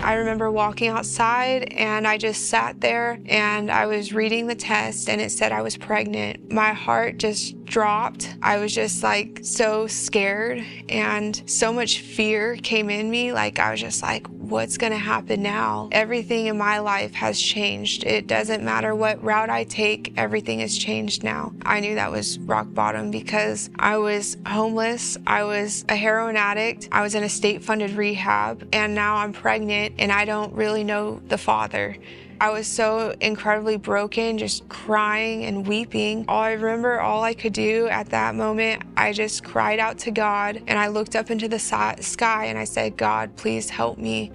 I remember walking outside and I just sat there and I was reading the test and it said I was pregnant. My heart just dropped. I was just like so scared and so much fear came in me. Like I was just like, what's gonna happen now? Everything in my life has changed. It doesn't matter what route I take, everything has changed now. I knew that was rock bottom because I was homeless, I was a heroin addict, I was in a state-funded rehab, and now I'm pregnant and I don't really know the father. I was so incredibly broken, just crying and weeping. All I could do at that moment, I just cried out to God and I looked up into the sky and I said, God, please help me.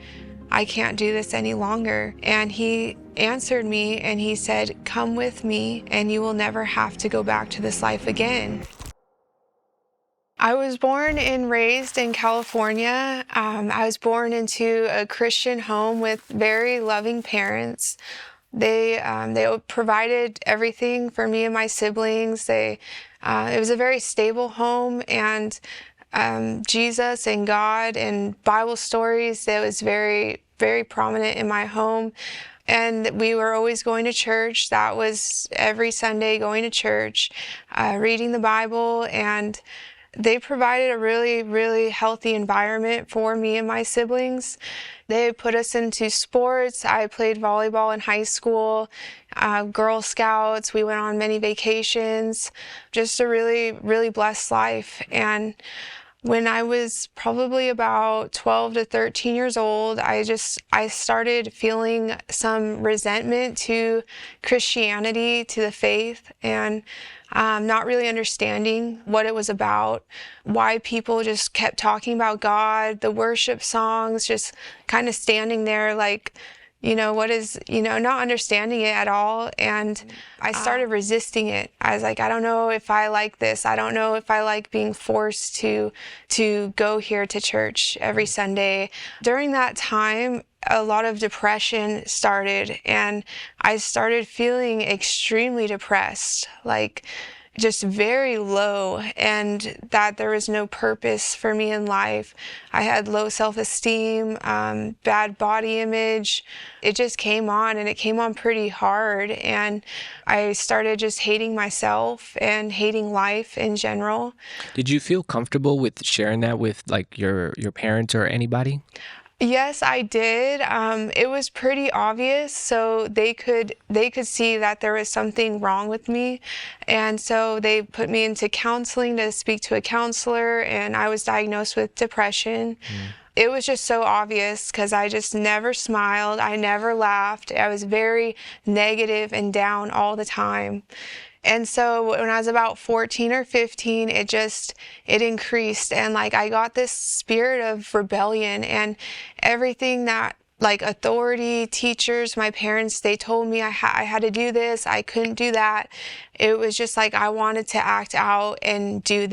I can't do this any longer. And he answered me and he said, come with me and you will never have to go back to this life again. I was born and raised in California. I was born into a Christian home with very loving parents. They provided everything for me and my siblings. It was a very stable home, and Jesus and God and Bible stories, that was very, very prominent in my home. And we were always going to church. That was every Sunday, going to church, reading the Bible, and they provided a really, really healthy environment for me and my siblings. They put us into sports. I played volleyball in high school, Girl Scouts. We went on many vacations. Just a really, really blessed life. And when I was probably about 12 to 13 years old, I started feeling some resentment to Christianity, to the faith, and not really understanding what it was about, why people just kept talking about God, the worship songs, just kind of standing there like, not understanding it at all. And I started resisting it. I was like, I don't know if I like this. I don't know if I like being forced to go here to church every Sunday. During that time, a lot of depression started, and I started feeling extremely depressed, like just very low, and that there was no purpose for me in life. I had low self-esteem, bad body image. It just came on, and it came on pretty hard, and I started just hating myself and hating life in general. Did you feel comfortable with sharing that with like your parents or anybody? Yes, I did. It was pretty obvious, so they could see that there was something wrong with me, and so they put me into counseling to speak to a counselor, and I was diagnosed with depression. It was just so obvious because I just never smiled, I never laughed. I was very negative and down all the time. And so when I was about 14 or 15, it increased, and like I got this spirit of rebellion, and everything that like authority, teachers, my parents, they told me I had to do this, I couldn't do that. It was just like I wanted to act out and do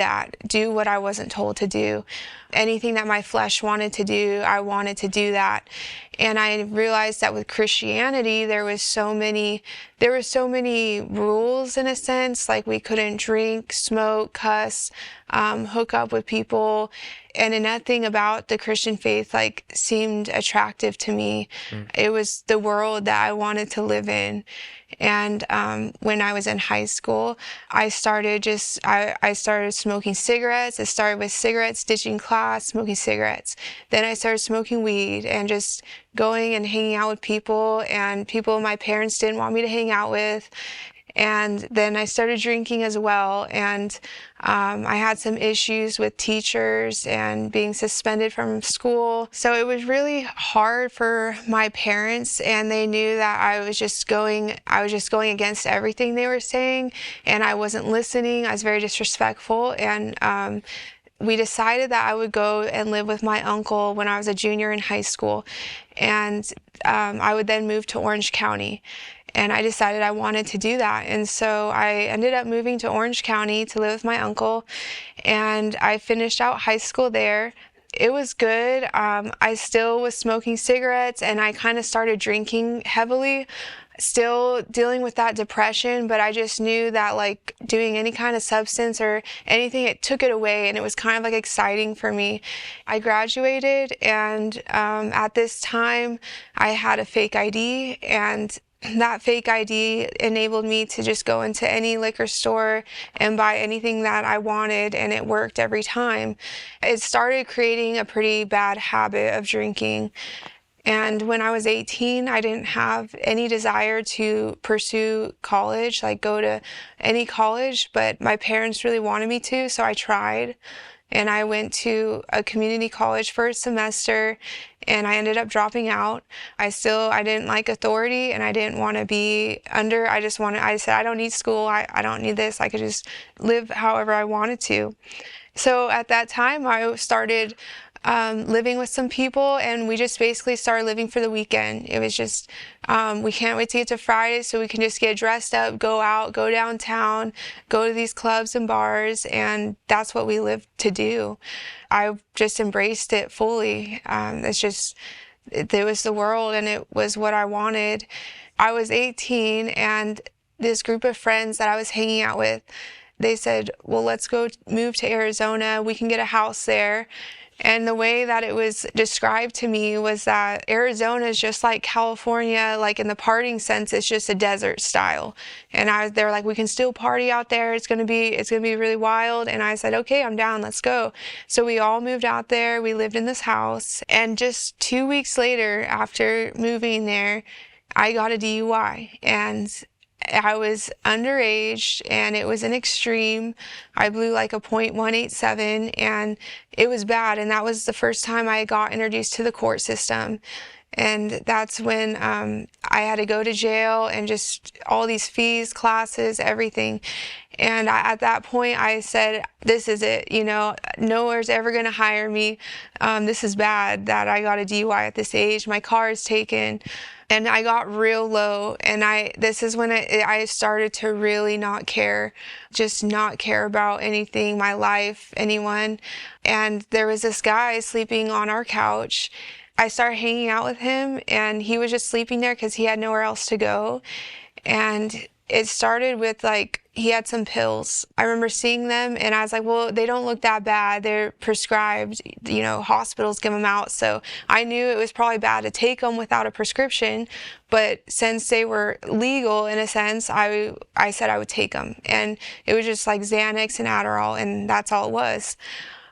what I wasn't told to do. Anything that my flesh wanted to do, I wanted to do that. And I realized that with Christianity, there were so many rules in a sense, like we couldn't drink, smoke, cuss, hook up with people. And nothing about the Christian faith like seemed attractive to me. It was the world that I wanted to live in. And when I was in high school, I started smoking cigarettes. It started with cigarettes, ditching class, smoking cigarettes. Then I started smoking weed and just going and hanging out with people, and people my parents didn't want me to hang out with. And then I started drinking as well, and I had some issues with teachers and being suspended from school. So it was really hard for my parents, and they knew that I was just going against everything they were saying, and I wasn't listening. I was very disrespectful, and we decided that I would go and live with my uncle when I was a junior in high school, and I would then move to Orange County. And I decided I wanted to do that. And so I ended up moving to Orange County to live with my uncle. And I finished out high school there. It was good. I still was smoking cigarettes, and I kind of started drinking heavily. still dealing with that depression, but I just knew that like doing any kind of substance or anything, it took it away, and it was kind of like exciting for me. I graduated, and at this time I had a fake ID, and that fake ID enabled me to just go into any liquor store and buy anything that I wanted, and it worked every time. It started creating a pretty bad habit of drinking. And when I was 18, I didn't have any desire to pursue college, like go to any college, but my parents really wanted me to, so I tried. And I went to a community college for a semester, and I ended up dropping out. I didn't like authority, and I didn't want to be under. I said, I don't need school. I don't need this. I could just live however I wanted to. So at that time, I started living with some people, and we just basically started living for the weekend. It was just, we can't wait to get to Friday so we can just get dressed up, go out, go downtown, go to these clubs and bars, and that's what we lived to do. I just embraced it fully. It was the world, and it was what I wanted. I was 18, and this group of friends that I was hanging out with, they said, well, let's go move to Arizona. We can get a house there. And the way that it was described to me was that Arizona is just like California, like in the partying sense, it's just a desert style. And they're like, we can still party out there. It's gonna be really wild. And I said, okay, I'm down, let's go. So we all moved out there. We lived in this house. And just 2 weeks later, after moving there, I got a DUI. And I was underage, and it was an extreme. I blew like a .187, and it was bad. And that was the first time I got introduced to the court system. And that's when I had to go to jail, and just all these fees, classes, everything. And at that point, I said, this is it, nowhere's ever going to hire me. This is bad that I got a DUI at this age. My car is taken. And I got real low, and this is when I started to really not care about anything, my life, anyone. And there was this guy sleeping on our couch. I started hanging out with him, and he was just sleeping there because he had nowhere else to go. And it started with like, he had some pills. I remember seeing them, and I was like, well, they don't look that bad. They're prescribed, hospitals give them out. So I knew it was probably bad to take them without a prescription. But since they were legal in a sense, I said I would take them. And it was just like Xanax and Adderall, and that's all it was.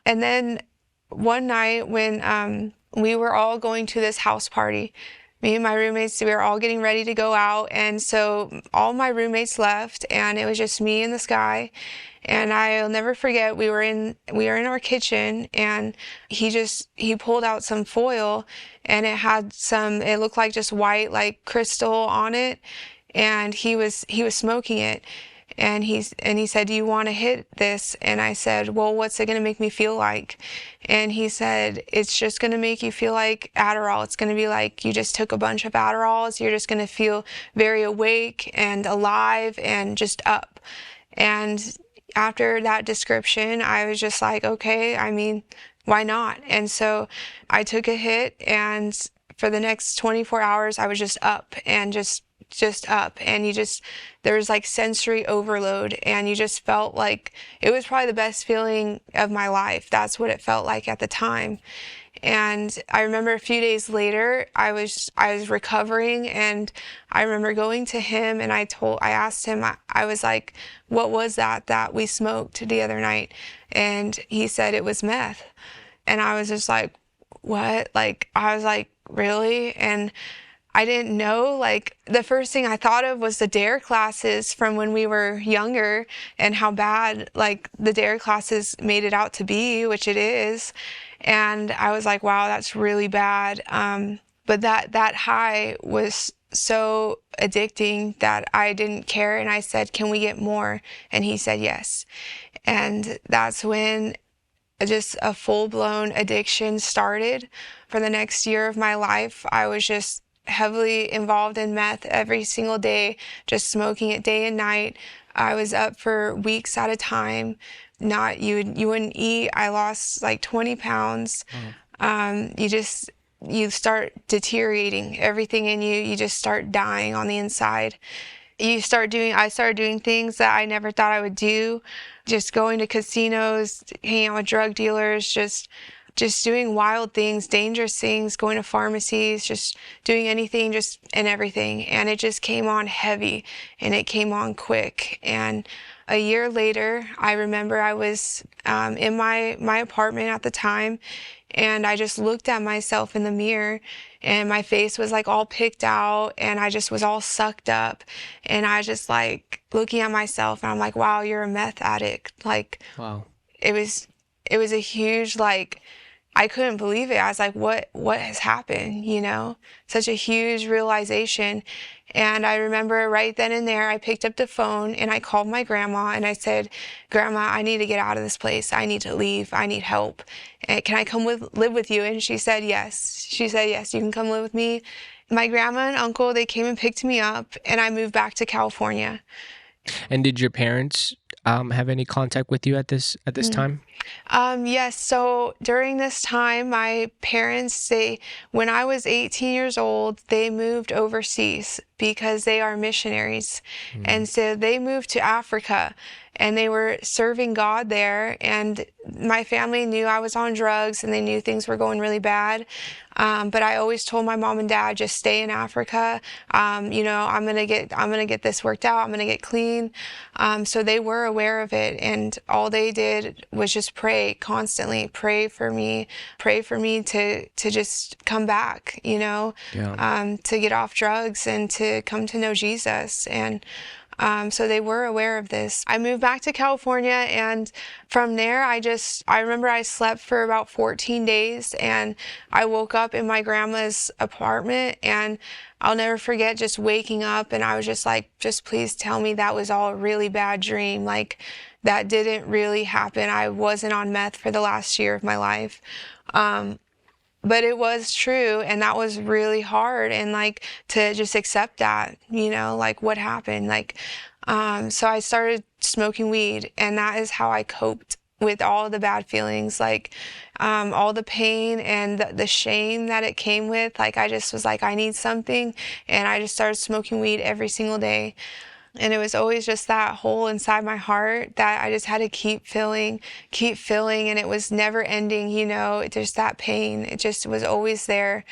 And then one night when we were all going to this house party, me and my roommates, we were all getting ready to go out, and so all my roommates left, and it was just me and this guy. And I'll never forget, we were in our kitchen, and he pulled out some foil, and it looked like just white, like crystal on it, and he was smoking it. And he said, do you want to hit this? And I said, well, what's it going to make me feel like? And he said, it's just going to make you feel like Adderall. It's going to be like you just took a bunch of Adderalls. You're just going to feel very awake and alive and just up. And after that description, I was just like, okay, I mean, why not? And so I took a hit, and for the next 24 hours, I was just up and just up, and there was like sensory overload, and you just felt like it was probably the best feeling of my life. That's what it felt like at the time. And I remember a few days later, I was recovering, and I remember going to him, and I asked him, I was like, what was that we smoked the other night? And he said it was meth. And I was just like, what? Like, I was like, really? And I didn't know, like, the first thing I thought of was the DARE classes from when we were younger, and how bad, like, the DARE classes made it out to be, which it is. And I was like, wow, that's really bad. But that high was so addicting that I didn't care. And I said, can we get more? And he said, yes. And that's when just a full-blown addiction started. For the next year of my life, I was just heavily involved in meth every single day, just smoking it day and night. I was up for weeks at a time. You wouldn't eat. I lost like 20 pounds. you start deteriorating. Everything in you just start dying on the inside. I started doing things that I never thought I would do, just going to casinos, hanging out with drug dealers, just doing wild things, dangerous things, going to pharmacies, just doing anything, just and everything. And it just came on heavy, and it came on quick. And a year later, I remember I was in my apartment at the time, and I just looked at myself in the mirror, and my face was like all picked out, and I just was all sucked up. And I just like looking at myself, and I'm like, wow, you're a meth addict. Like, Wow. it was a huge, like, I couldn't believe it. I was like, what has happened? You know, such a huge realization. And I remember right then and there, I picked up the phone and I called my grandma and I said, Grandma, I need to get out of this place. I need to leave. I need help. And can I come live with you? And she said, yes. She said, yes, you can come live with me. My grandma and uncle, they came and picked me up, and I moved back to California. And did your parents have any contact with you at this time? Yes. So during this time, my parents, when I was 18 years old, they moved overseas because they are missionaries. And so they moved to Africa, and they were serving God there. And my family knew I was on drugs, and they knew things were going really bad. But I always told my mom and dad, just stay in Africa. You know, I'm gonna get this worked out. I'm gonna get clean. So they were aware of it, and all they did was just pray constantly, pray for me to just come back, you know, to get off drugs and to come to know Jesus. And so they were aware of this. I moved back to California, and from there, I remember I slept for about 14 days, and I woke up in my grandma's apartment, and I'll never forget just waking up, and I was just like, just please tell me that was all a really bad dream. Like, that didn't really happen. I wasn't on meth for the last year of my life. But it was true, and that was really hard, and like to just accept that, you know, like what happened. Like, so I started smoking weed, and that is how I coped with all the bad feelings, like all the pain and the shame that it came with. Like, I just was like, I need something, and I just started smoking weed every single day. And it was always just that hole inside my heart that I just had to keep filling, and it was never ending, you know, just that pain. It just was always there.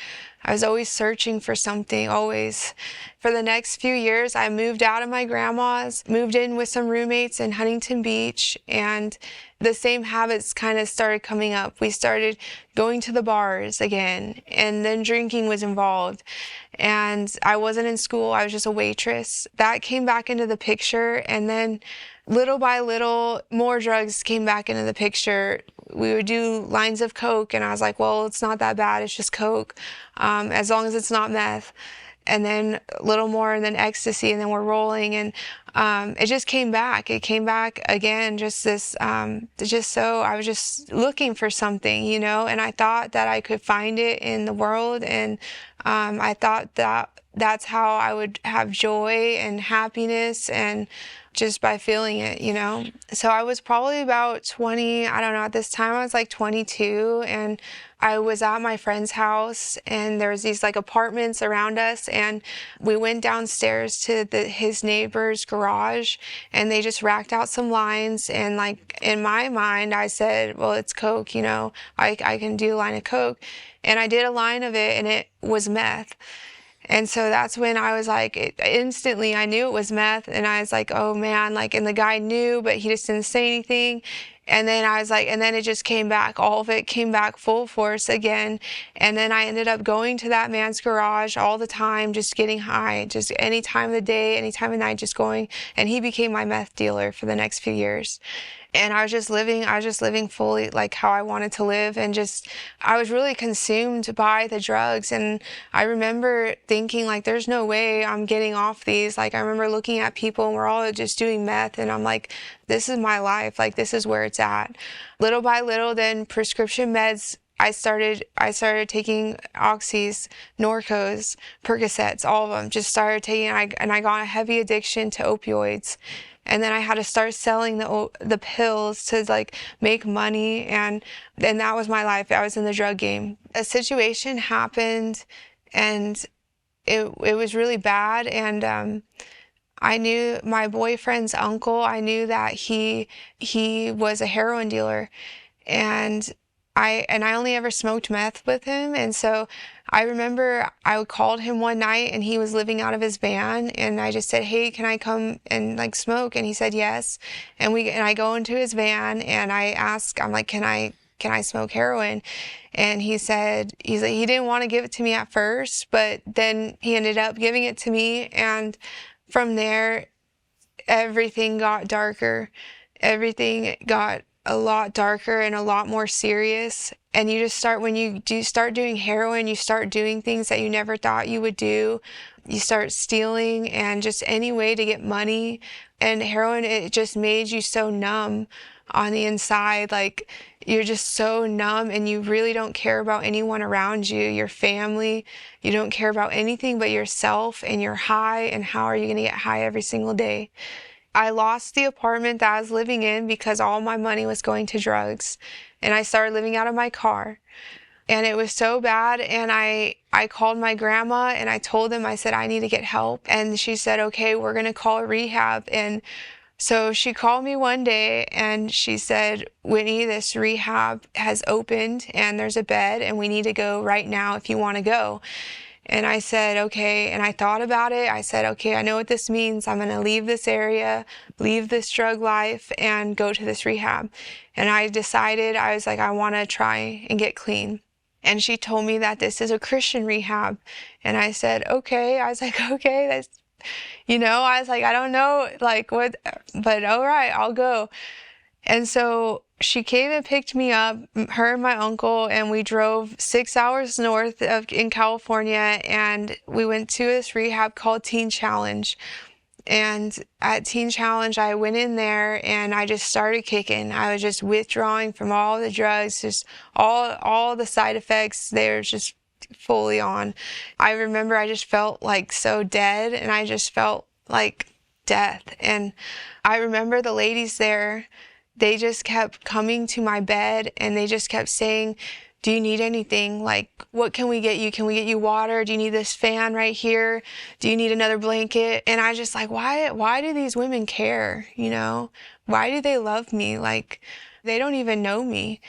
I was always searching for something, always. For the next few years, I moved out of my grandma's, moved in with some roommates in Huntington Beach, and the same habits kind of started coming up. We started going to the bars again, and then drinking was involved. And I wasn't in school, I was just a waitress. That came back into the picture, and then little by little, more drugs came back into the picture. We would do lines of Coke, and I was like, well, it's not that bad, it's just Coke, as long as it's not meth. And then a little more, and then ecstasy, and then we're rolling, and it just came back. It came back again, just this, just so I was just looking for something, you know, and I thought that I could find it in the world, and I thought that that's how I would have joy and happiness, and just by feeling it, you know. So I was probably about 20, I don't know, at this time I was like 22, and I was at my friend's house, and there was these like apartments around us, and we went downstairs to his neighbor's garage, and they just racked out some lines, and like in my mind I said, well, it's Coke, you know, I can do a line of Coke. And I did a line of it, and it was meth. And so that's when I was like, instantly I knew it was meth, and I was like, oh man, like, and the guy knew, but he just didn't say anything. And then I was like, and then it just came back, all of it came back full force again. And then I ended up going to that man's garage all the time, just getting high, just any time of the day, any time of night, just going. And he became my meth dealer for the next few years. And I was just living fully like how I wanted to live, and just, I was really consumed by the drugs. And I remember thinking, like, there's no way I'm getting off these. Like, I remember looking at people, and we're all just doing meth, and I'm like, this is my life, like, this is where it's at. Little by little, then prescription meds, I started taking oxys, Norcos, Percocets, all of them, just started taking, and I got a heavy addiction to opioids. And then I had to start selling the pills to like make money, and that was my life. I was in the drug game. A situation happened, and it was really bad, and I knew my boyfriend's uncle. I knew that he was a heroin dealer, and I only ever smoked meth with him. And so I remember I called him one night, and he was living out of his van, and I just said, "Hey, can I come and like smoke?" And he said yes. And I go into his van, and I'm like, "Can I smoke heroin?" And he's like, he didn't want to give it to me at first, but then he ended up giving it to me. And from there, everything got darker. Everything got a lot darker and a lot more serious. And you just when you start doing heroin, you start doing things that you never thought you would do. You start stealing and just any way to get money. And heroin, it just made you so numb on the inside. Like, you're just so numb, and you really don't care about anyone around you, your family. You don't care about anything but yourself, and you're high, and how are you going to get high every single day? I lost the apartment that I was living in because all my money was going to drugs, and I started living out of my car. And it was so bad, and I called my grandma, and I told them, I said, I need to get help. And she said, okay, we're going to call rehab. And so she called me one day, and she said, Whitney, this rehab has opened, and there's a bed, and we need to go right now if you want to go. And I said, okay. And I thought about it. I said, okay, I know what this means. I'm going to leave this area, leave this drug life, and go to this rehab. And I decided, I was like, I want to try and get clean. And she told me that this is a Christian rehab. And I said, okay. I was like, okay, that's, I was like, I don't know, like what, but all right, I'll go. And so she came and picked me up, her and my uncle, and we drove 6 hours north in California, and we went to this rehab called Teen Challenge. And at Teen Challenge, I went in there, and I just started kicking. I was just withdrawing from all the drugs, just all the side effects. They were just fully on. I remember I just felt like so dead, and I just felt like death. And I remember the ladies there, they just kept coming to my bed, and they just kept saying, do you need anything? Like, what can we get you? Can we get you water? Do you need this fan right here? Do you need another blanket? And I just like, why do these women care? Why do they love me? Like, they don't even know me.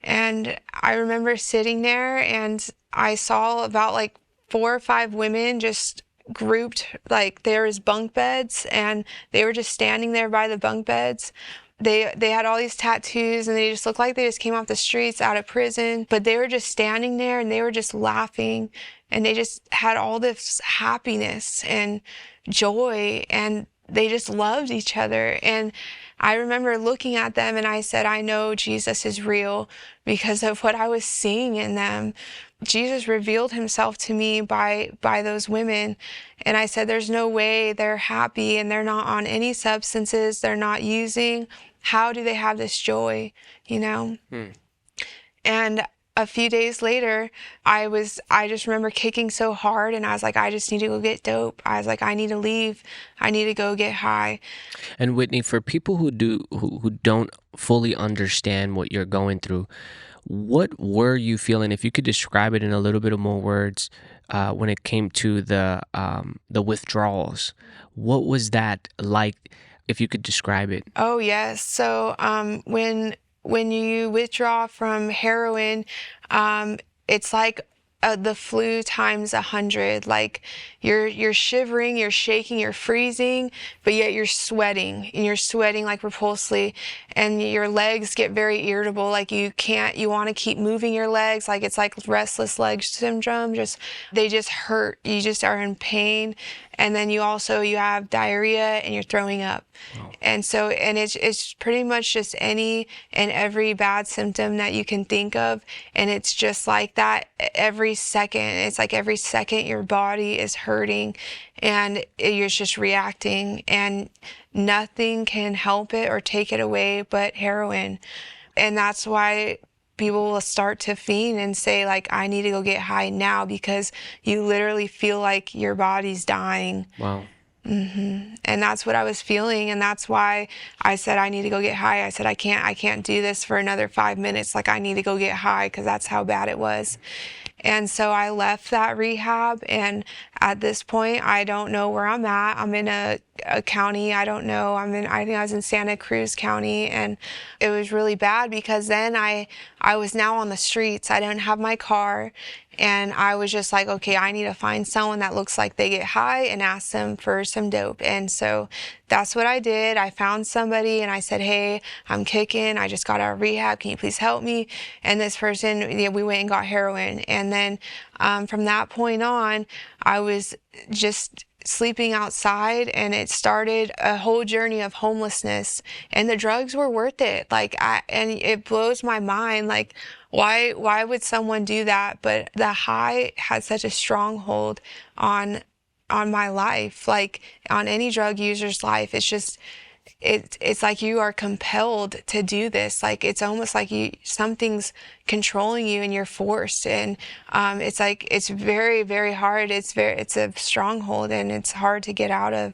And I remember sitting there, and I saw about like 4 or 5 women just grouped, like there was bunk beds, and they were just standing there by the bunk beds. They had all these tattoos, and they just looked like they just came off the streets out of prison, but they were just standing there, and they were just laughing, and they just had all this happiness and joy, and they just loved each other. And I remember looking at them, and I said, I know Jesus is real because of what I was seeing in them. Jesus revealed himself to me by those women. And I said, there's no way they're happy, and they're not on any substances. They're not using. How do they have this joy, And a few days later, I just remember kicking so hard, and I was like, I just need to go get dope. I was like, I need to leave. I need to go get high. And Whitney, for people who don't fully understand what you're going through, what were you feeling? If you could describe it in a little bit of more words, when it came to the withdrawals, what was that like? If you could describe it. Oh yes. So when you withdraw from heroin, it's like the flu times 100. Like you're shivering, you're shaking, you're freezing, but yet you're sweating, and you're sweating like repulsively, and your legs get very irritable. Like you want to keep moving your legs. Like it's like restless leg syndrome. They just hurt. You just are in pain. And then you have diarrhea, and you're throwing up. Wow. And so, it's pretty much just any and every bad symptom that you can think of. And it's just like that every second. It's like every second your body is hurting, and you're just reacting, and nothing can help it or take it away but heroin. And that's why people will start to fiend and say, like, I need to go get high now, because you literally feel like your body's dying. Wow. And that's what I was feeling, and that's why I said I need to go get high. I said I can't do this for another 5 minutes. Like, I need to go get high because that's how bad it was. And so I left that rehab, and at this point, I don't know where I'm at. I'm in a county, I don't know. I think I was in Santa Cruz County, and it was really bad because then I was now on the streets. I didn't have my car, and I was just like, okay, I need to find someone that looks like they get high and ask them for some dope. And so that's what I did. I found somebody and I said, hey, I'm kicking. I just got out of rehab. Can you please help me? And this person, yeah, we went and got heroin. And then from that point on, I was just sleeping outside, and it started a whole journey of homelessness, and the drugs were worth it. And it blows my mind, like, why would someone do that? But the high had such a stronghold on my life, like on any drug user's life. It's just, it's like you are compelled to do this. Like, it's almost like something's controlling you and you're forced. And it's like, it's very, very hard. It's a stronghold, and it's hard to get out of.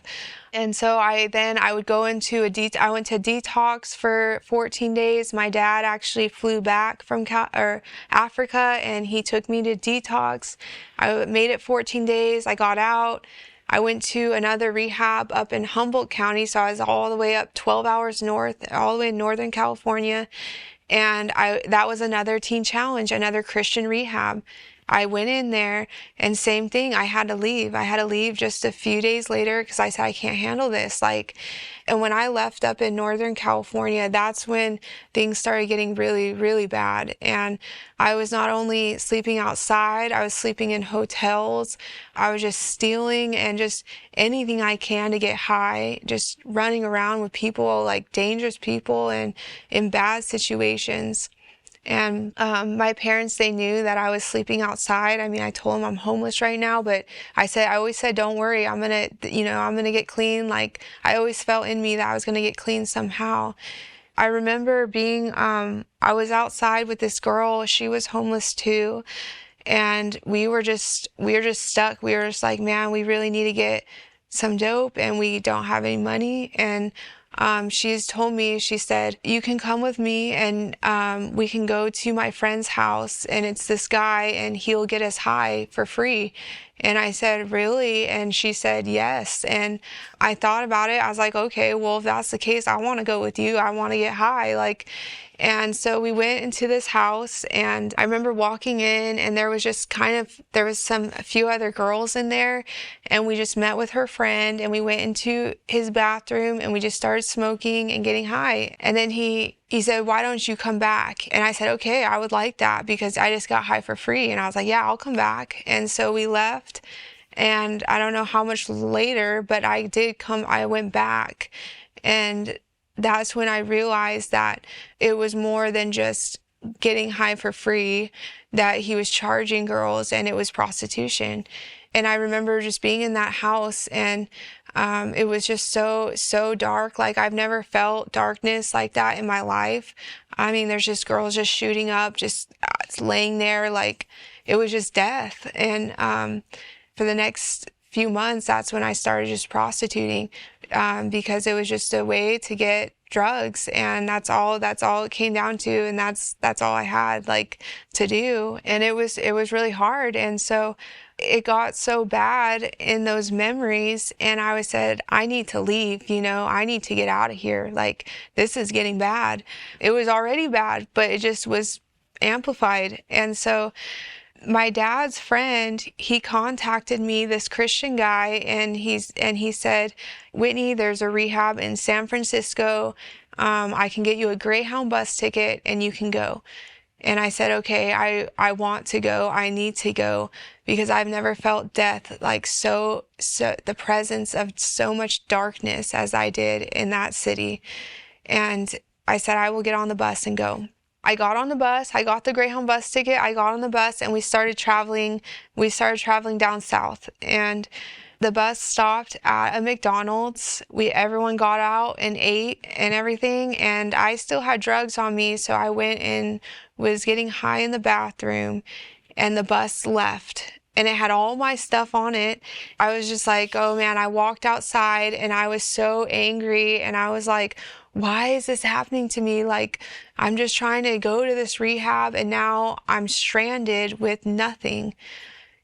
And so I would go into I went to detox for 14 days. My dad actually flew back from Africa, and he took me to detox. I made it 14 days. I got out. I went to another rehab up in Humboldt County, so I was all the way up 12 hours north, all the way in Northern California. And that was another teen challenge, another Christian rehab. I went in there, and same thing, I had to leave. I had to leave just a few days later because I said, I can't handle this. And when I left up in Northern California, that's when things started getting really, really bad. And I was not only sleeping outside, I was sleeping in hotels. I was just stealing and just anything I can to get high, just running around with people, like dangerous people, and in bad situations. And my parents, they knew that I was sleeping outside. I mean, I told them I'm homeless right now, but I always said, don't worry, I'm gonna get clean. Like, I always felt in me that I was gonna get clean somehow. I remember I was outside with this girl. She was homeless too. And we were just stuck. We were just like, man, we really need to get some dope, and we don't have any money. And she's told me, she said, you can come with me, and we can go to my friend's house, and it's this guy, and he'll get us high for free. And I said, really? And she said, yes. And I thought about it. I was like, okay, well, if that's the case, I want to go with you. I want to get high. And so we went into this house, and I remember walking in, and there was a few other girls in there, and we just met with her friend, and we went into his bathroom, and we just started smoking and getting high. And then he said, why don't you come back? And I said, okay, I would like that because I just got high for free. And I was like, yeah, I'll come back. And so we left, and I don't know how much later, but I went back, and that's when I realized that it was more than just getting high for free, that he was charging girls, and it was prostitution. And I remember just being in that house, and it was just so dark. Like, I've never felt darkness like that in my life. I mean, there's just girls just shooting up, just laying there, like it was just death. And for the next few months, that's when I started just prostituting, because it was just a way to get drugs, and that's all it came down to, and that's all I had to do. And it was really hard. And so it got so bad in those memories, and I said, I need to leave, I need to get out of here. Like, this is getting bad. It was already bad, but it just was amplified. And so my dad's friend, he contacted me, this Christian guy, and he said, Whitney, there's a rehab in San Francisco. I can get you a Greyhound bus ticket, and you can go. And I said, okay, I want to go. I need to go, because I've never felt death so the presence of so much darkness as I did in that city. And I said, I will get on the bus and go. I got on the bus. I got the Greyhound bus ticket. I got on the bus, and we started traveling. We started traveling down south, and the bus stopped at a McDonald's. Everyone got out and ate and everything, and I still had drugs on me, so I went and was getting high in the bathroom, and the bus left. and it had all my stuff on it. I was just like, oh man, I walked outside and I was so angry, and I was like, why is this happening to me? Like, I'm just trying to go to this rehab and now I'm stranded with nothing.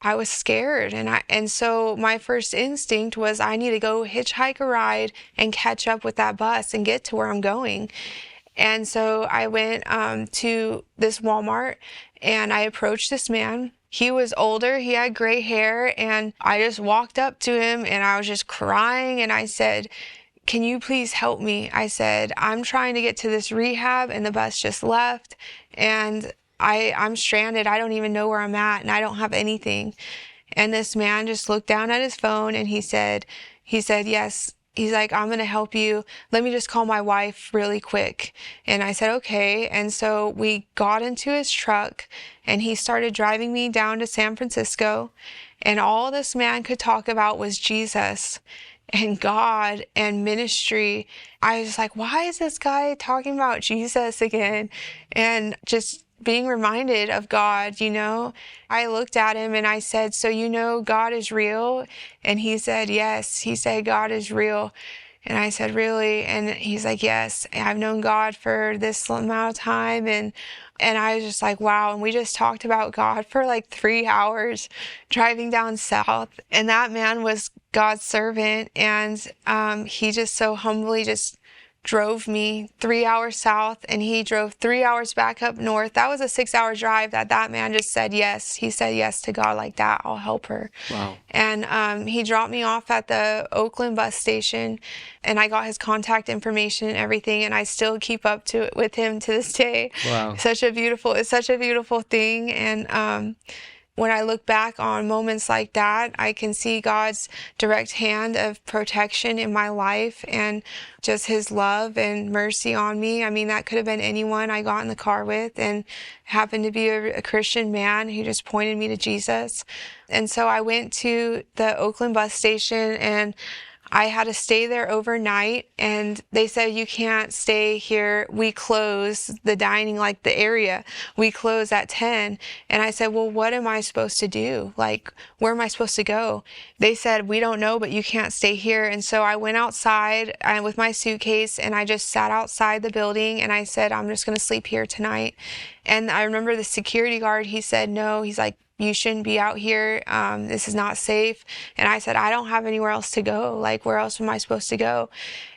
I was scared, and so my first instinct was I need to go hitchhike a ride and catch up with that bus and get to where I'm going. And so I went to this Walmart and I approached this man. He was older, he had gray hair, and I just walked up to him and I was just crying and I said, can you please help me? I said, I'm trying to get to this rehab and the bus just left, and I'm stranded. I don't even know where I'm at and I don't have anything. And this man just looked down at his phone and he said, yes. He's like, I'm going to help you. Let me just call my wife really quick. And I said, okay. And so we got into his truck and he started driving me down to San Francisco. And all this man could talk about was Jesus and God and ministry. I was like, why is this guy talking about Jesus again? And just being reminded of God, you know. I looked at him and I said, so you know God is real? And he said, yes. He said, God is real. And I said, really? And he's like, yes, I've known God for this amount of time. And I was just like, wow. And we just talked about God for like 3 hours driving down south. And that man was God's servant. And he just so humbly just drove me 3 hours south, and he drove 3 hours back up north. That was a 6-hour drive that man just said yes. He said yes to God like that. I'll help her. Wow. And he dropped me off at the Oakland bus station, and I got his contact information and everything, and I still keep up to it with him to this day. Wow. It's such a beautiful thing. And when I look back on moments like that, I can see God's direct hand of protection in my life and just his love and mercy on me. I mean, that could have been anyone I got in the car with, and happened to be a Christian man who just pointed me to Jesus. And so I went to the Oakland bus station and I had to stay there overnight, and they said, you can't stay here. We close the dining, like the area. We close at 10. And I said, well, what am I supposed to do? Like, where am I supposed to go? They said, we don't know, but you can't stay here. And so I went outside with my suitcase and I just sat outside the building and I said, I'm just going to sleep here tonight. And I remember the security guard, he said, no, he's like, you shouldn't be out here. This is not safe. And I said, I don't have anywhere else to go. Like, where else am I supposed to go?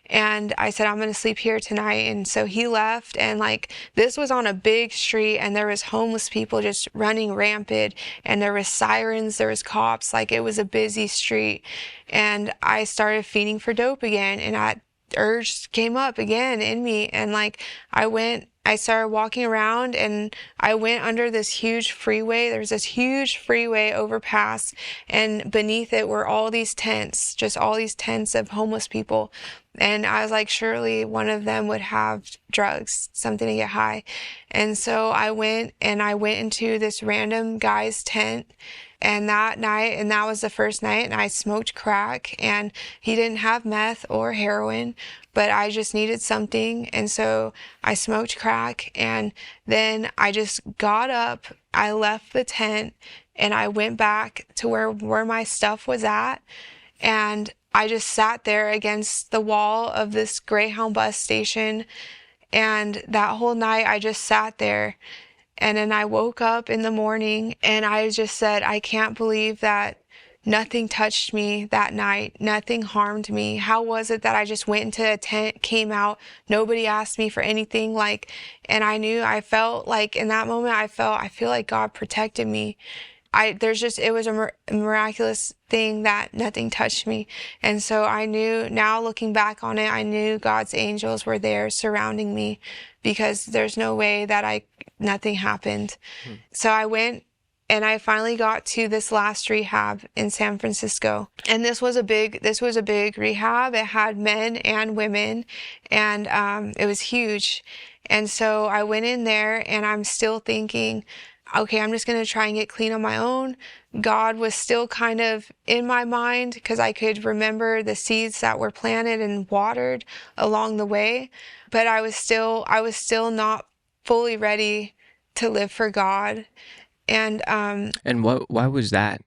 And I said, I'm going to sleep here tonight. And so he left, and like, this was on a big street and there was homeless people just running rampant, and there was sirens, there was cops, like it was a busy street. And I started feeding for dope again, and that urge came up again in me. And like, I started walking around and I went under this huge freeway. There was this huge freeway overpass, and beneath it were all these tents, just all these tents of homeless people. And I was like, surely one of them would have drugs, something to get high. And so I went into this random guy's tent. And that night, and that was the first night, and I smoked crack, and he didn't have meth or heroin, but I just needed something. And so I smoked crack, and then I just got up, I left the tent, and I went back to where my stuff was at. And I just sat there against the wall of this Greyhound bus station. And that whole night I just sat there. And then I woke up in the morning and I just said, I can't believe that nothing touched me that night. Nothing harmed me. How was it that I just went into a tent, came out, nobody asked me for anything? Like, and I felt like in that moment, I feel like God protected me. It was a miraculous thing that nothing touched me. And so I knew, now looking back on it, I knew God's angels were there surrounding me, because there's no way that nothing happened. So I went and I finally got to this last rehab in San Francisco. And this was a big rehab. It had men and women, and it was huge. And so I went in there and I'm still thinking, okay, I'm just going to try and get clean on my own. God was still kind of in my mind, because I could remember the seeds that were planted and watered along the way, but I was still not fully ready to live for God. And why was that?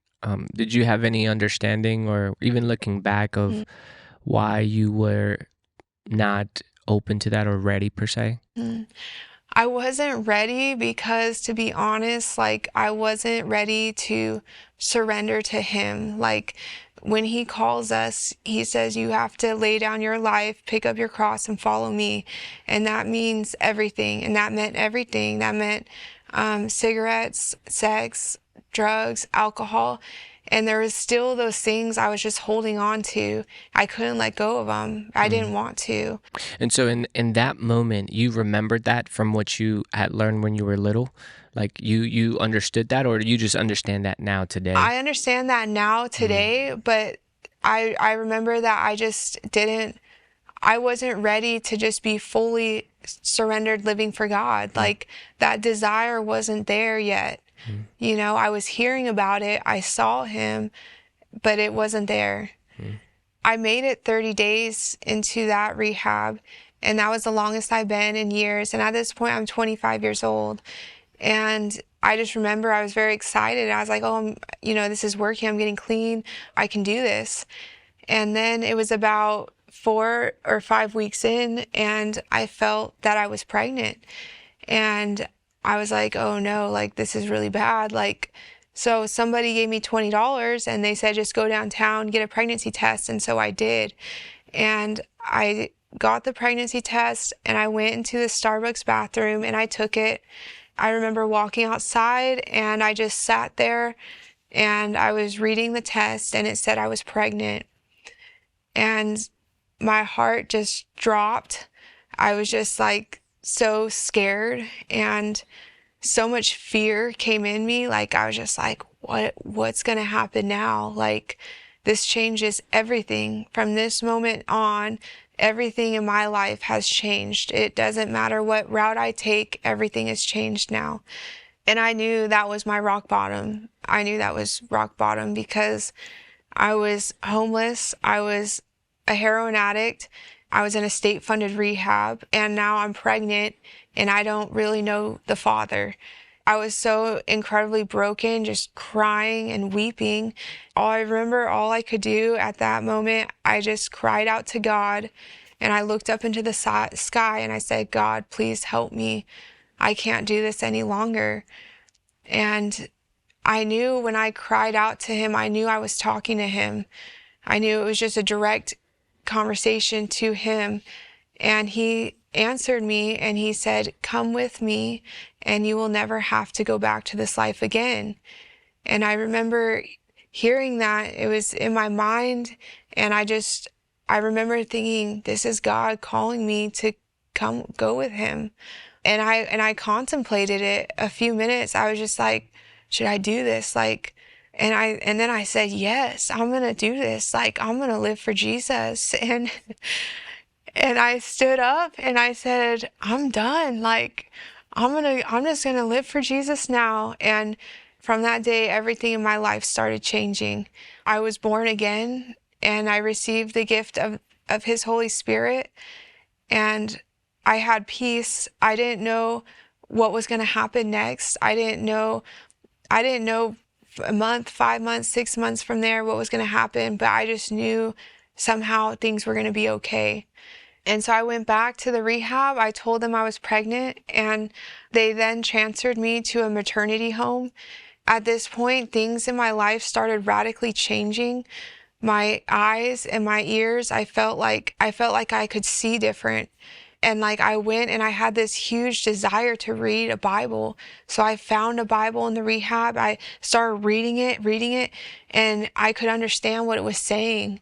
Did you have any understanding, or even looking back, of why you were not open to that or ready per se? Mm. I wasn't ready because, to be honest, like, I wasn't ready to surrender to him. Like, when he calls us, he says, you have to lay down your life, pick up your cross, and follow me. And that means everything. And that meant everything. That meant cigarettes, sex, drugs, alcohol. And there was still those things I was just holding on to. I couldn't let go of them. I didn't want to. And so in that moment, you remembered that from what you had learned when you were little? Like you understood that, or you just understand that now today? I understand that now today, but I remember that I wasn't ready to just be fully surrendered living for God. Like, that desire wasn't there yet. You know, I was hearing about it, I saw him, but it wasn't there. I made it 30 days into that rehab, and that was the longest I've been in years. And at this point, I'm 25 years old. And I just remember I was very excited. I was like, oh, this is working. I'm getting clean. I can do this. And then it was about 4 or 5 weeks in, and I felt that I was pregnant. And I was like, oh no, like, this is really bad. Like, so somebody gave me $20 and they said, just go downtown, get a pregnancy test. And so I did. And I got the pregnancy test, and I went into the Starbucks bathroom and I took it. I remember walking outside, and I just sat there, and I was reading the test, and it said I was pregnant. And my heart just dropped. I was just like so scared, and so much fear came in me. Like, I was just like, what's going to happen now? Like, this changes everything. From this moment on, everything in my life has changed. It doesn't matter what route I take, everything has changed now. And I knew that was my rock bottom. I knew that was rock bottom because I was homeless. I was a heroin addict. I was in a state-funded rehab, and now I'm pregnant, and I don't really know the Father. I was so incredibly broken, just crying and weeping. I remember all I could do at that moment, I just cried out to God, and I looked up into the sky, and I said, God, please help me. I can't do this any longer. And I knew when I cried out to him, I knew I was talking to him. I knew it was just a direct conversation to him. And he answered me, and he said, come with me, and you will never have to go back to this life again. And I remember hearing that. It was in my mind, and I remember thinking, this is God calling me to go with him. And I contemplated it a few minutes. I was just like, should I do this? Like, and then I said, yes, I'm going to do this. Like, I'm going to live for Jesus. And I stood up and I said, I'm done. Like, I'm just going to live for Jesus now. And from that day, everything in my life started changing. I was born again, and I received the gift of his Holy Spirit, and I had peace. I didn't know what was going to happen next. I didn't know a month, 5 months, 6 months from there what was going to happen, but I just knew somehow things were going to be okay. And so I went back to the rehab. I told them I was pregnant, and they then transferred me to a maternity home. At this point, things in my life started radically changing. My eyes and my ears, I felt like I could see different. And like, I went and I had this huge desire to read a Bible. So I found a Bible in the rehab. I started reading it, and I could understand what it was saying.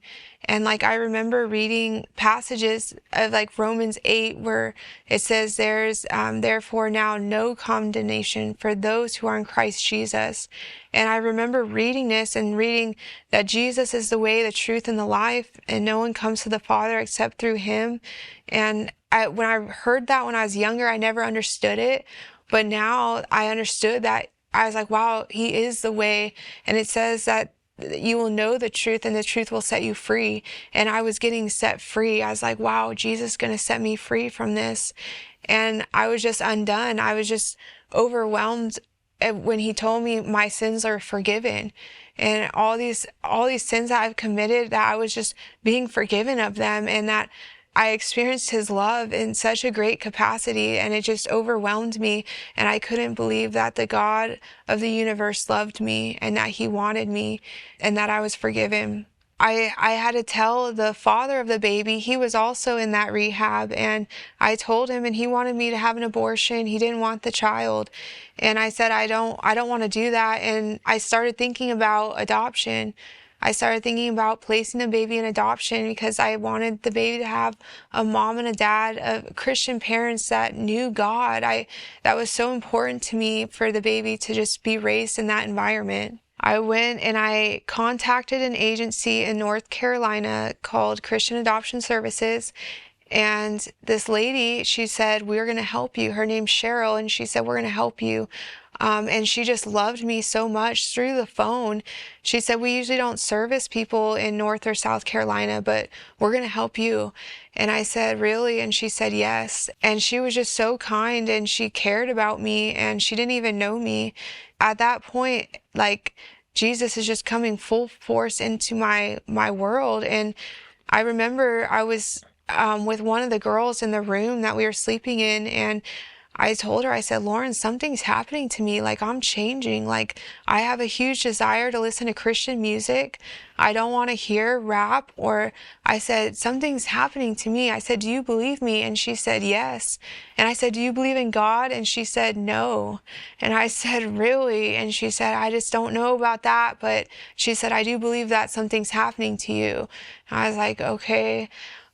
And like, I remember reading passages of like Romans 8, where it says there's therefore now no condemnation for those who are in Christ Jesus. And I remember reading this and reading that Jesus is the way, the truth, and the life, and no one comes to the Father except through him. And when I heard that when I was younger, I never understood it. But now I understood that. I was like, wow, he is the way. And it says that you will know the truth, and the truth will set you free. And I was getting set free. I was like, wow, Jesus is going to set me free from this. And I was just undone. I was just overwhelmed when he told me my sins are forgiven. and all these sins that I've committed, that I was just being forgiven of them, and that I experienced his love in such a great capacity, and it just overwhelmed me. And I couldn't believe that the God of the universe loved me, and that he wanted me, and that I was forgiven. I had to tell the father of the baby. He was also in that rehab, and I told him, and he wanted me to have an abortion. He didn't want the child. And I said, I don't want to do that. And I started thinking about adoption. I started thinking about placing the baby in adoption, because I wanted the baby to have a mom and a dad, Christian parents that knew God. That was so important to me, for the baby to just be raised in that environment. I went and I contacted an agency in North Carolina called Christian Adoption Services. And this lady, she said, we're going to help you. Her name's Cheryl. And she said, we're going to help you. And she just loved me so much through the phone. She said, we usually don't service people in North or South Carolina, but we're going to help you. And I said, really? And she said, yes. And she was just so kind, and she cared about me, and she didn't even know me. At that point, like, Jesus is just coming full force into my world. And I remember I was with one of the girls in the room that we were sleeping in, and I told her, I said, Lauren, something's happening to me. Like, I'm changing. Like, I have a huge desire to listen to Christian music. I don't want to hear rap. Or I said, something's happening to me. I said, do you believe me? And she said, yes. And I said, do you believe in God? And she said, no. And I said, really? And she said, I just don't know about that. But she said, I do believe that something's happening to you. And I was like, okay.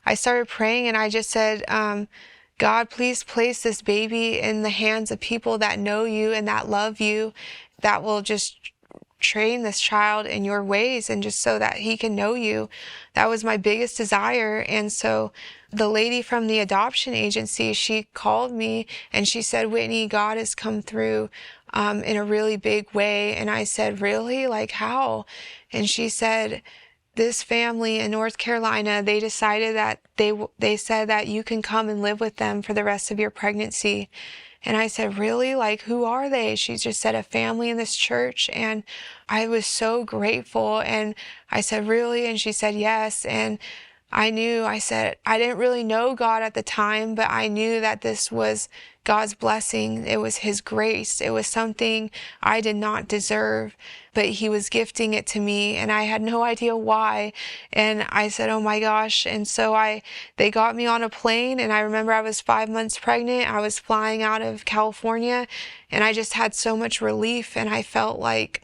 I started praying, and I just said, God, please place this baby in the hands of people that know you and that love you, that will just train this child in your ways, and just so that he can know you. That was my biggest desire. And so the lady from the adoption agency, she called me and she said, Whitney, God has come through in a really big way. And I said, really? Like, how? And she said, this family in North Carolina, they decided that they said that you can come and live with them for the rest of your pregnancy. And I said, really? Like, who are they? She just said, a family in this church. And I was so grateful. And I said, really? And she said, yes. And I said, I didn't really know God at the time, but I knew that this was God's blessing. It was his grace. It was something I did not deserve, but he was gifting it to me, and I had no idea why. And I said, oh my gosh. And so they got me on a plane, and I remember I was 5 months pregnant. I was flying out of California, and I just had so much relief, and I felt like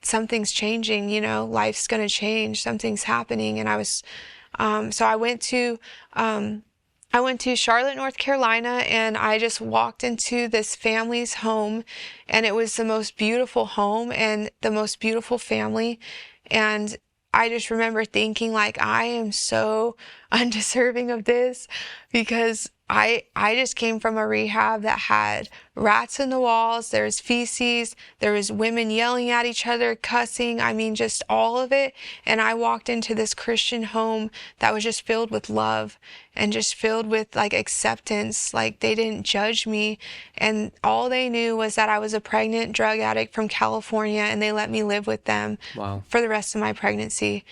something's changing, life's going to change, something's happening. And I was, so I went to Charlotte, North Carolina, and I just walked into this family's home, and it was the most beautiful home and the most beautiful family. And I just remember thinking, like, I am so undeserving of this, because I just came from a rehab that had rats in the walls, there was feces, there was women yelling at each other, cussing, I mean, just all of it. And I walked into this Christian home that was just filled with love and just filled with, like, acceptance. Like, they didn't judge me, and all they knew was that I was a pregnant drug addict from California, and they let me live with them. Wow. For the rest of my pregnancy.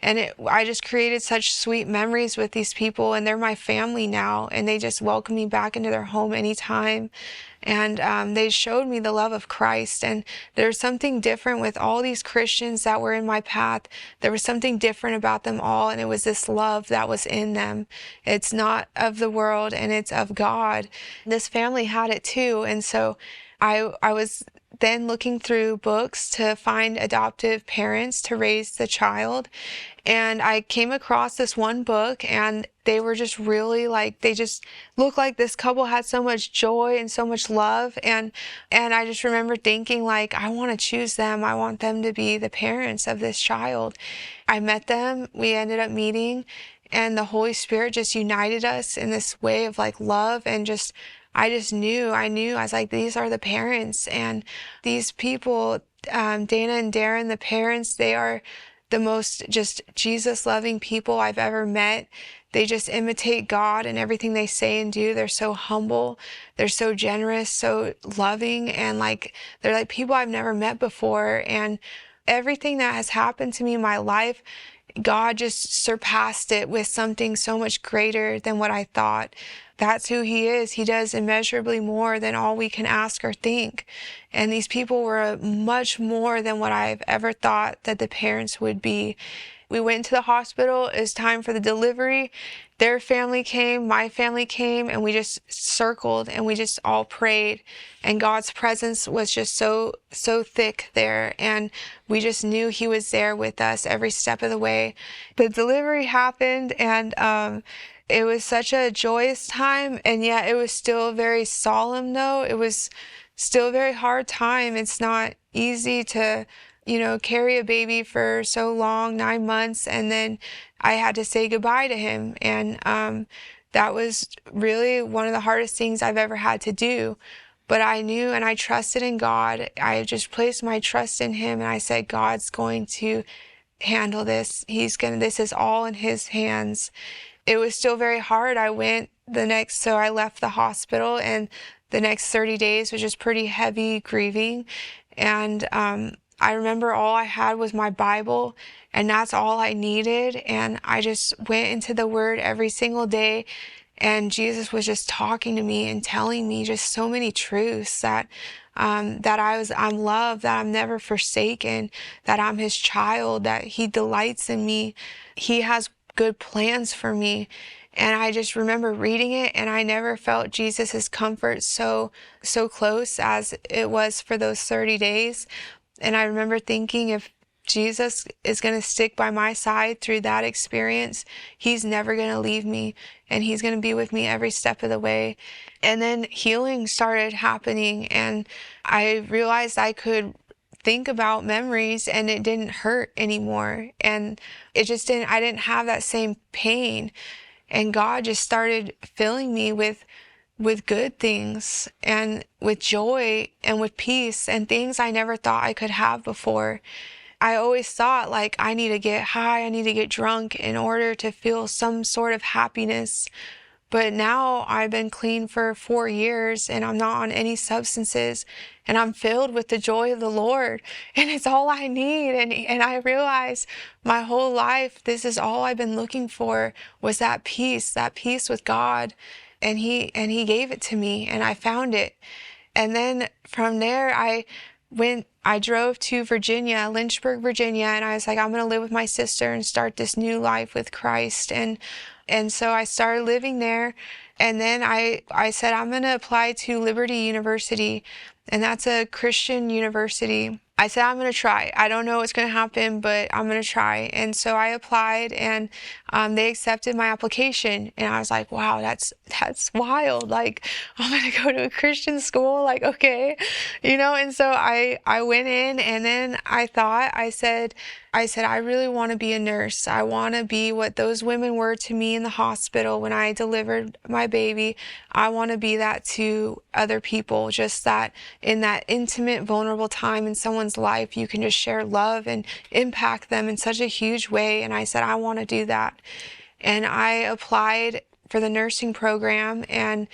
And I just created such sweet memories with these people, and they're my family now, and they just welcome me back into their home anytime. And they showed me the love of Christ. And there's something different with all these Christians that were in my path. There was something different about them all, and it was this love that was in them. It's not of the world, and it's of God. This family had it too. And so I was then looking through books to find adoptive parents to raise the child. And I came across this one book, and they were just really, like, they just looked like this couple had so much joy and so much love. And I just remember thinking, like, I want to choose them. I want them to be the parents of this child. I met them. We ended up meeting, and the Holy Spirit just united us in this way of, like, love. And just, I knew, I was like, these are the parents. And these people, Dana and Darren, the parents, they are the most just Jesus-loving people I've ever met. They just imitate God in everything they say and do. They're so humble. They're so generous, so loving, and, like, they're like people I've never met before. And everything that has happened to me in my life, God just surpassed it with something so much greater than what I thought. That's who he is. He does immeasurably more than all we can ask or think. And these people were much more than what I've ever thought that the parents would be. We went to the hospital. It was time for the delivery. Their family came, my family came, and we just circled and we just all prayed. And God's presence was just so thick there. And we just knew he was there with us every step of the way. The delivery happened, and it was such a joyous time, and yet it was still very solemn though. It was still a very hard time. It's not easy to carry a baby for so long, 9 months, and then I had to say goodbye to him. And that was really one of the hardest things I've ever had to do. But I knew and I trusted in God. I just placed my trust in him, and I said, God's going to handle this. This is all in his hands. It was still very hard. So I left the hospital, and the next 30 days was just pretty heavy grieving. And I remember all I had was my Bible, and that's all I needed. And I just went into the Word every single day, and Jesus was just talking to me and telling me just so many truths that I'm loved, that I'm never forsaken, that I'm his child, that he delights in me. He has good plans for me. And I just remember reading it, and I never felt Jesus's comfort so close as it was for those 30 days. And I remember thinking, if Jesus is going to stick by my side through that experience, he's never going to leave me, and he's going to be with me every step of the way. And then healing started happening, and I realized I could think about memories and it didn't hurt anymore. And I didn't have that same pain. And God just started filling me with good things, and with joy, and with peace, and things I never thought I could have before. I always thought, like, I need to get high, I need to get drunk in order to feel some sort of happiness. But now I've been clean for 4 years, and I'm not on any substances, and I'm filled with the joy of the Lord, and it's all I need. And I realize my whole life, this is all I've been looking for, was that peace with God. And he gave it to me, and I found it. And then from there, I drove to Virginia, Lynchburg, Virginia, and I was like, I'm going to live with my sister and start this new life with Christ. And so I started living there. And then I said, I'm going to apply to Liberty University, and that's a Christian university. I said, I'm going to try. I don't know what's going to happen, but I'm going to try. And so I applied, and they accepted my application. And I was like, wow, that's wild. Like, I'm going to go to a Christian school. Like, okay, and so I went in, and then I said, I really want to be a nurse. I want to be what those women were to me in the hospital when I delivered my baby. I want to be that to other people, just that in that intimate, vulnerable time in someone's life, you can just share love and impact them in such a huge way. And I said, I want to do that. And I applied for the nursing program, and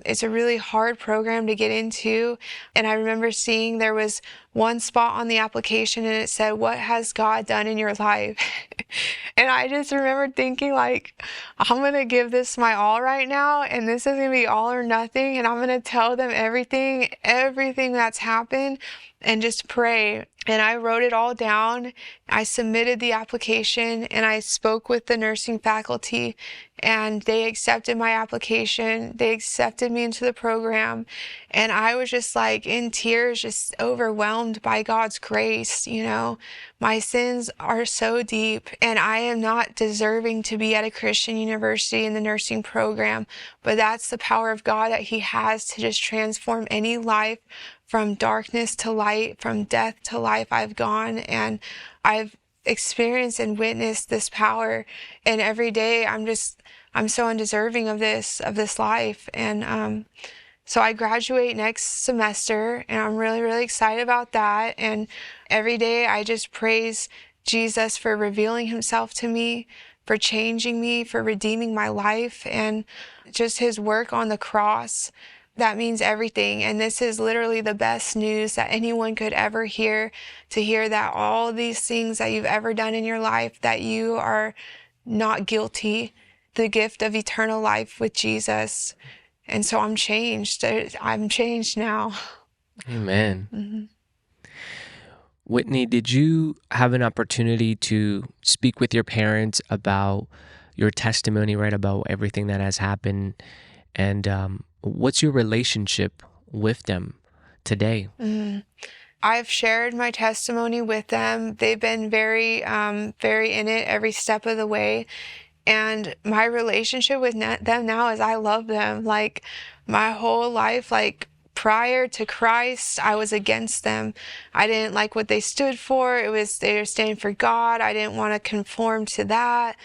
it's a really hard program to get into. And I remember seeing there was one spot on the application, and it said, what has God done in your life? And I just remember thinking, like, I'm going to give this my all right now, and this is going to be all or nothing, and I'm going to tell them everything that's happened, and just pray. And I wrote it all down. I submitted the application, and I spoke with the nursing faculty, and they accepted my application. They accepted me into the program. And I was just like in tears, just overwhelmed by God's grace. My sins are so deep, and I am not deserving to be at a Christian university in the nursing program. But that's the power of God that he has to just transform any life. From darkness to light, from death to life, I've gone, and I've experienced and witnessed this power. And every day I'm so undeserving of this life. And so I graduate next semester, and I'm really, really excited about that. And every day I just praise Jesus for revealing himself to me, for changing me, for redeeming my life, and just his work on the cross that means everything. And this is literally the best news that anyone could ever hear, to hear that all these things that you've ever done in your life, that you are not guilty, the gift of eternal life with Jesus. And so I'm changed. I'm changed now. Amen. Mm-hmm. Whitney, did you have an opportunity to speak with your parents about your testimony, right, about everything that has happened? And what's your relationship with them today? Mm-hmm. I've shared my testimony with them. They've been very, very in it every step of the way. And my relationship with them now is I love them. Like, my whole life, like, prior to Christ, I was against them. I didn't like what they stood for. They were standing for God. I didn't want to conform to that.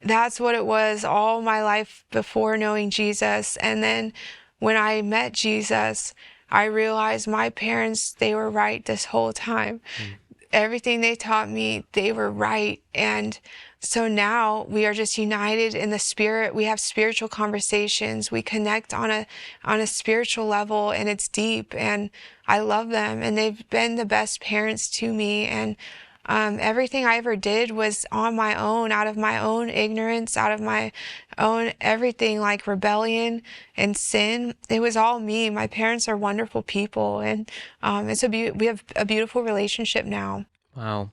That's what it was all my life before knowing Jesus. And then when I met Jesus, I realized my parents, they were right this whole time. Everything they taught me, they were right. And so now we are just united in the spirit. We have spiritual conversations. We connect on a spiritual level, and it's deep, and I love them, and they've been the best parents to me. And everything I ever did was on my own, out of my own ignorance, out of my own everything, like rebellion and sin. It was all me. My parents are wonderful people, and we have a beautiful relationship now. Wow.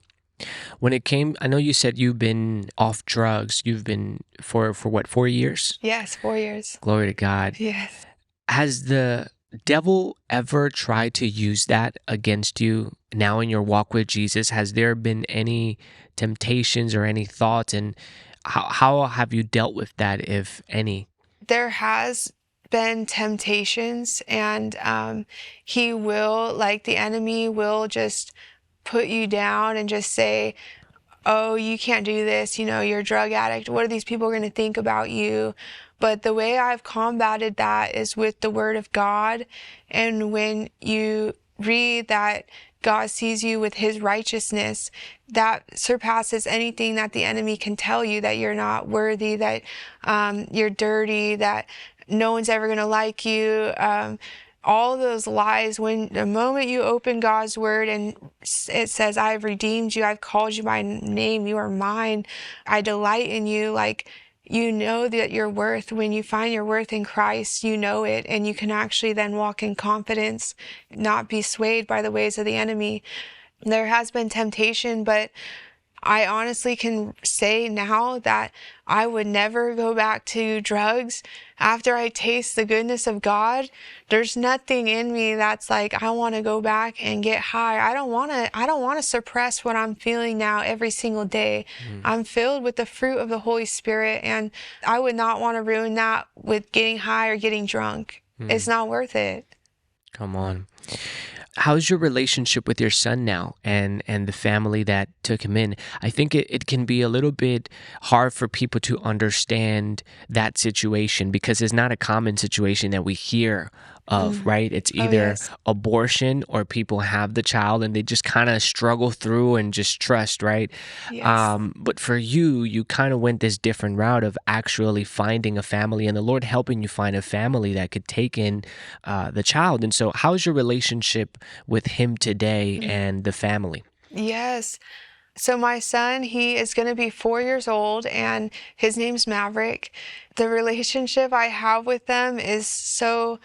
When it came, I know you said you've been off drugs. You've been for what, 4 years? Yes, 4 years. Glory to God. Yes. Has the devil ever tried to use that against you now in your walk with Jesus? Has there been any temptations or any thoughts? And how have you dealt with that, if any? There has been temptations, and the enemy will just put you down and just say, oh, you can't do this, you're a drug addict. What are these people going to think about you? But the way I've combated that is with the Word of God. And when you read that God sees you with His righteousness, that surpasses anything that the enemy can tell you, that you're not worthy, that you're dirty, that no one's ever going to like you. All those lies, when the moment you open God's word and it says, I've redeemed you, I've called you by name, you are mine, I delight in you, like, you know that your worth, when you find your worth in Christ, you know it, and you can actually then walk in confidence, not be swayed by the ways of the enemy. There has been temptation, but I honestly can say now that I would never go back to drugs. After I taste the goodness of God, there's nothing in me that's like, I want to go back and get high. I don't want to suppress what I'm feeling now every single day. I'm filled with the fruit of the Holy Spirit, and I would not want to ruin that with getting high or getting drunk. It's not worth it. Come on. How's your relationship with your son now and the family that took him in? I think it can be a little bit hard for people to understand that situation, because it's not a common situation that we hear of, right? It's either abortion or people have the child and they just kind of struggle through and just trust, right? Yes. But for you kind of went this different route of actually finding a family, and the Lord helping you find a family that could take in the child. And so how's your relationship with him today and the family? Yes. So my son, he is going to be 4 years old, and his name's Maverick. The relationship I have with them is so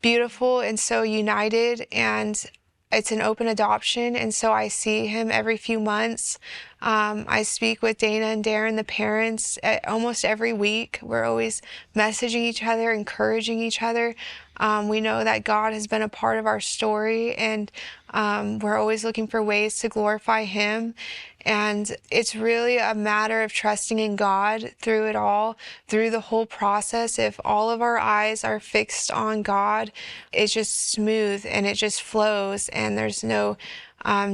beautiful and so united, and it's an open adoption, and so I see him every few months. I speak with Dana and Darren, the parents, almost every week. We're always messaging each other, encouraging each other. We know that God has been a part of our story, and we're always looking for ways to glorify Him. And it's really a matter of trusting in God through it all, through the whole process. If all of our eyes are fixed on God, it's just smooth and it just flows, and there's no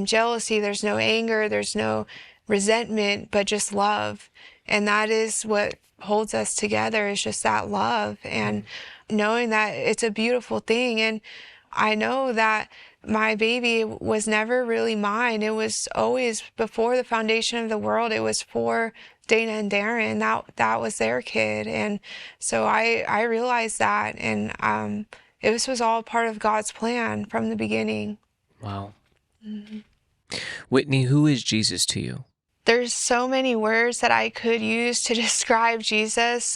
jealousy, there's no anger, there's no resentment, but just love. And that is what holds us together, is just that love, and knowing that it's a beautiful thing. And I know that my baby was never really mine. It was always, before the foundation of the world, it was for Dana and Darren. That was their kid. And so I realized that, and this was all part of God's plan from the beginning. Wow. Mm-hmm. Whitney, who is Jesus to you? There's so many words that I could use to describe Jesus.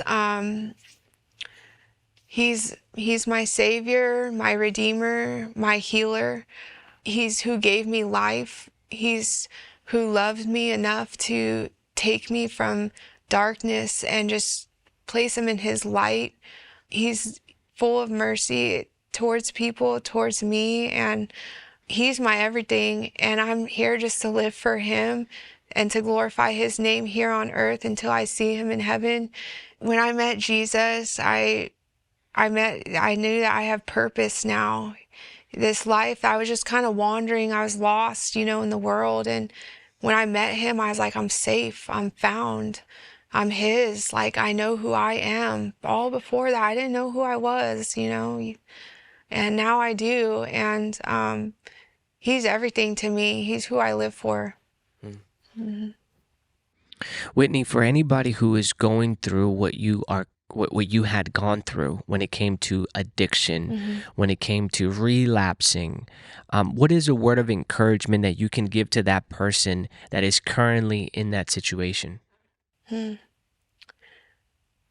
He's my Savior, my Redeemer, my healer. He's who gave me life. He's who loved me enough to take me from darkness and just place him in his light. He's full of mercy towards people, towards me, and he's my everything. And I'm here just to live for him and to glorify his name here on earth until I see him in heaven. When I met Jesus, I knew that I have purpose now. This life, I was just kind of wandering. I was lost, in the world. And when I met him, I was like, I'm safe. I'm found. I'm his. Like, I know who I am. All before that, I didn't know who I was, and now I do. And he's everything to me. He's who I live for. Mm-hmm. Whitney, for anybody who is going through what you had gone through when it came to addiction, Mm-hmm. when it came to relapsing, what is a word of encouragement that you can give to that person that is currently in that situation?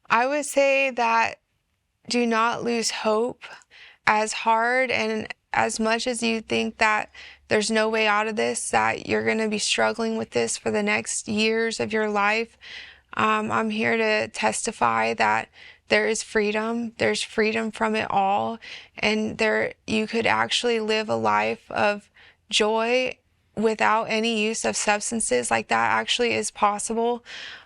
I would say that do not lose hope. As hard and as much as you think that there's no way out of this, that you're going to be struggling with this for the next years of your life, I'm here to testify that there is freedom. There's freedom from it all. And you could actually live a life of joy without any use of substances. Like, that actually is possible.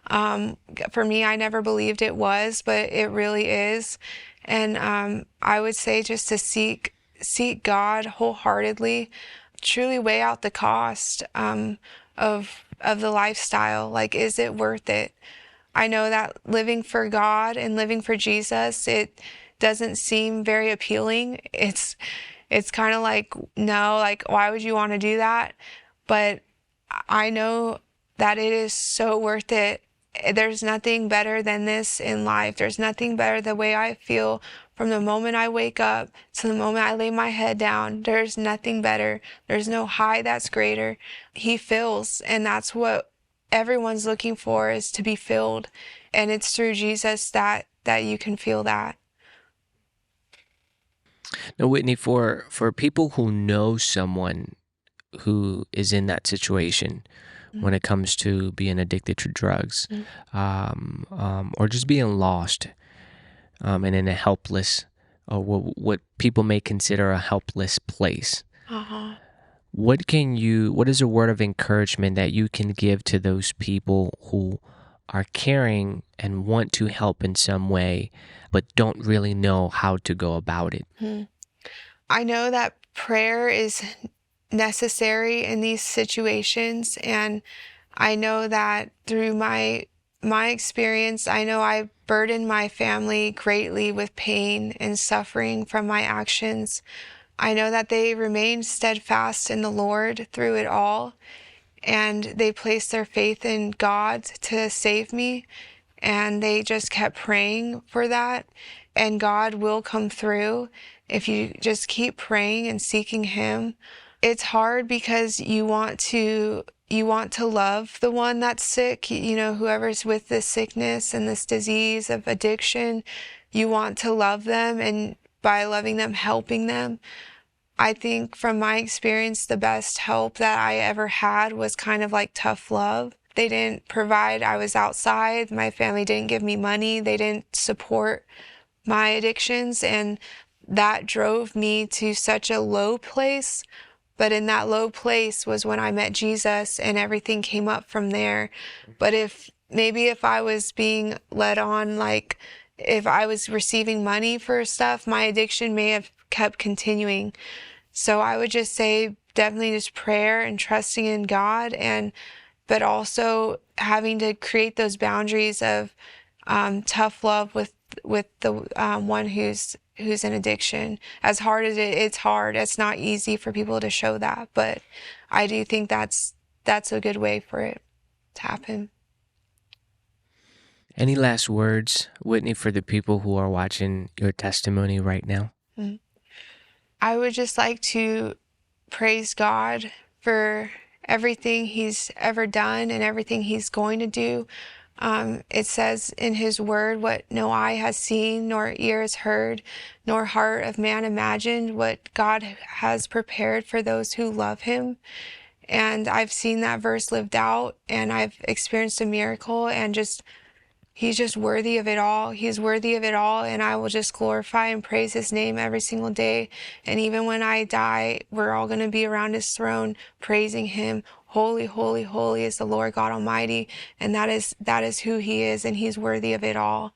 For me, I never believed it was, but it really is. And I would say just to seek God wholeheartedly, truly weigh out the cost of the lifestyle. Like, is it worth it? I know that living for God and living for Jesus, it doesn't seem very appealing. It's kind of like, no, like, why would you want to do that? But I know that it is so worth it. There's nothing better than this in life. There's nothing better the way I feel from the moment I wake up to the moment I lay my head down. There's nothing better. There's no high that's greater. He fills, and that's what everyone's looking for, is to be filled. And it's through Jesus that you can feel that. Now, Whitney, for people who know someone who is in that situation, when it comes to being addicted to drugs, or just being lost, and in a helpless, or what people may consider a helpless place. What is a word of encouragement that you can give to those people who are caring and want to help in some way, but don't really know how to go about it? I know that prayer is necessary in these situations, and I know that through my experience, I know I burdened my family greatly with pain and suffering from my actions. I know that they remained steadfast in the Lord through it all, and they placed their faith in God to save me, and they just kept praying for that, and God will come through if you just keep praying and seeking Him. It's hard because you want to love the one that's sick, whoever's with this sickness and this disease of addiction. You want to love them, and by loving them, helping them. I think from my experience, the best help that I ever had was kind of like tough love. They didn't provide. I was outside. My family didn't give me money. They didn't support my addictions, and that drove me to such a low place. But in that low place was when I met Jesus, and everything came up from there. But if I was being led on, like if I was receiving money for stuff, my addiction may have kept continuing. So I would just say definitely just prayer and trusting in God, but also having to create those boundaries of tough love with the one who's in addiction. As hard as it's hard. It's not easy for people to show that, but I do think that's a good way for it to happen. Any last words, Whitney, for the people who are watching your testimony right now? I would just like to praise God for everything he's ever done and everything he's going to do. It says in his word, what no eye has seen, nor ear has heard, nor heart of man imagined, what God has prepared for those who love him. And I've seen that verse lived out, and I've experienced a miracle, and he's just worthy of it all. He's worthy of it all, and I will just glorify and praise his name every single day. And even when I die, we're all going to be around his throne praising him. Holy, holy, holy is the Lord God Almighty, and that is who he is, and he's worthy of it all.